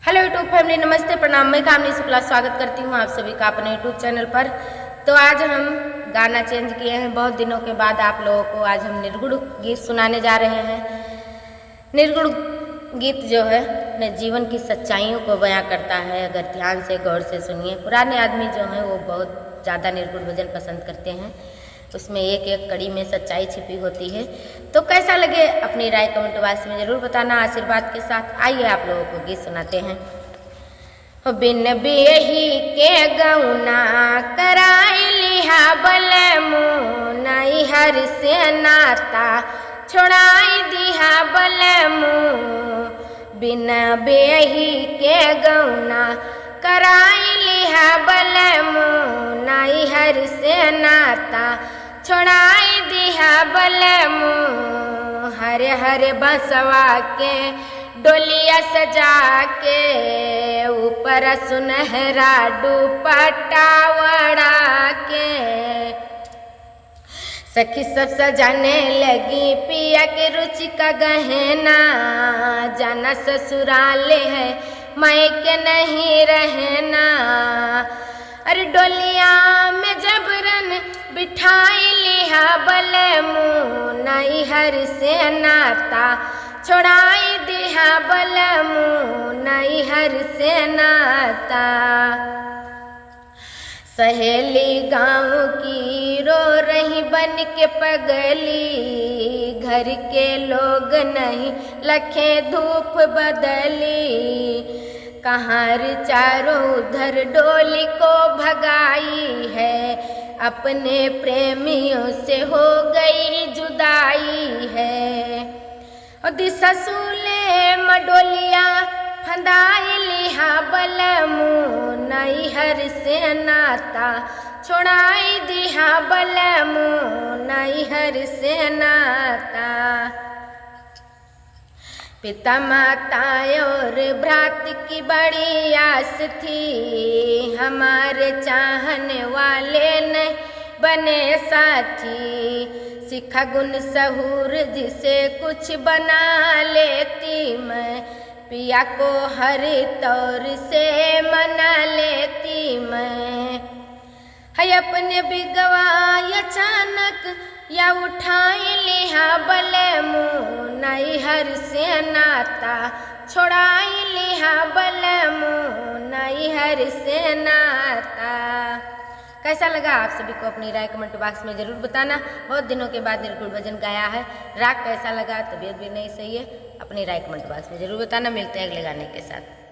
Hello YouTube family, नमस्ते, प्रणाम। मैं कामनी शुक्ला स्वागत करती हूँ आप सभी का अपने यूट्यूब चैनल पर। तो आज हम गाना चेंज किए हैं बहुत दिनों के बाद आप लोगों को। आज हम निर्गुण गीत सुनाने जा रहे हैं। निर्गुण गीत जो है अपने जीवन की सच्चाइयों को बयां करता है। अगर ध्यान से गौर से सुनिए, पुराने आदमी जो हैं वो बहुत ज़्यादा निर्गुण भजन पसंद करते हैं। उसमें एक एक कड़ी में सच्चाई छिपी होती है। तो कैसा लगे अपनी राय कमेंट बॉक्स में ज़रूर बताना आशीर्वाद के साथ। आइए आप लोगों को गीत सुनाते हैं। बिन बेही के गौना कराई लिहा बलमो, नई हर से नाता छोड़ाई दिहा बलमो। बिन बेही के गौना कराई लिहा बलमो, नई हर से नाता छोड़ाई दिहा बलमो। हरे हरे बसवा के डोलिया सजा के, ऊपर सुनहरा दुपट्टा ओढ़ा के। सखी सब सजाने लगी पिया के रुचि का गहना, जाना ससुराल है मैं के नहीं रहना। अरे डोलिया में जबरन बिठाई लिहा बलमो, नई हर से नाता छोड़ाई दिहा बलमो, नई हर से नाता। सहेली गाँव की रो रही बन के पगली, घर के लोग नहीं लखे धूप बदली। कहाँ चारों उधर डोली को भगाई है, अपने प्रेमियों से हो गई जुदाई है। और दिशा सूले मडोलिया फंदाई लिहा बलमो, नई हर से नाता छोड़ाई दिहा बलमो, नई हर से नाता। पिता माता और भ्रात की बड़ी आस थी, हमारे चाहने वाले ने बने साथी। सिखा गुण सहूर जिसे कुछ बना लेती मैं, पिया को हर तौर से मना लेती मैं। है अपने बिगवा अचानक या उठाई लिहा बलमो, नई हर से नाता छोड़ाई लिहा बलमो, नई हर से नाता। कैसा लगा आप सभी को अपनी राय कमेंट बॉक्स में ज़रूर बताना। बहुत दिनों के बाद निर्गुण भजन गाया है। राग कैसा लगा, तबीयत भी नहीं सही है, अपनी राय कमेंट बॉक्स में ज़रूर बताना। मिलते हैं अगले गाने के साथ।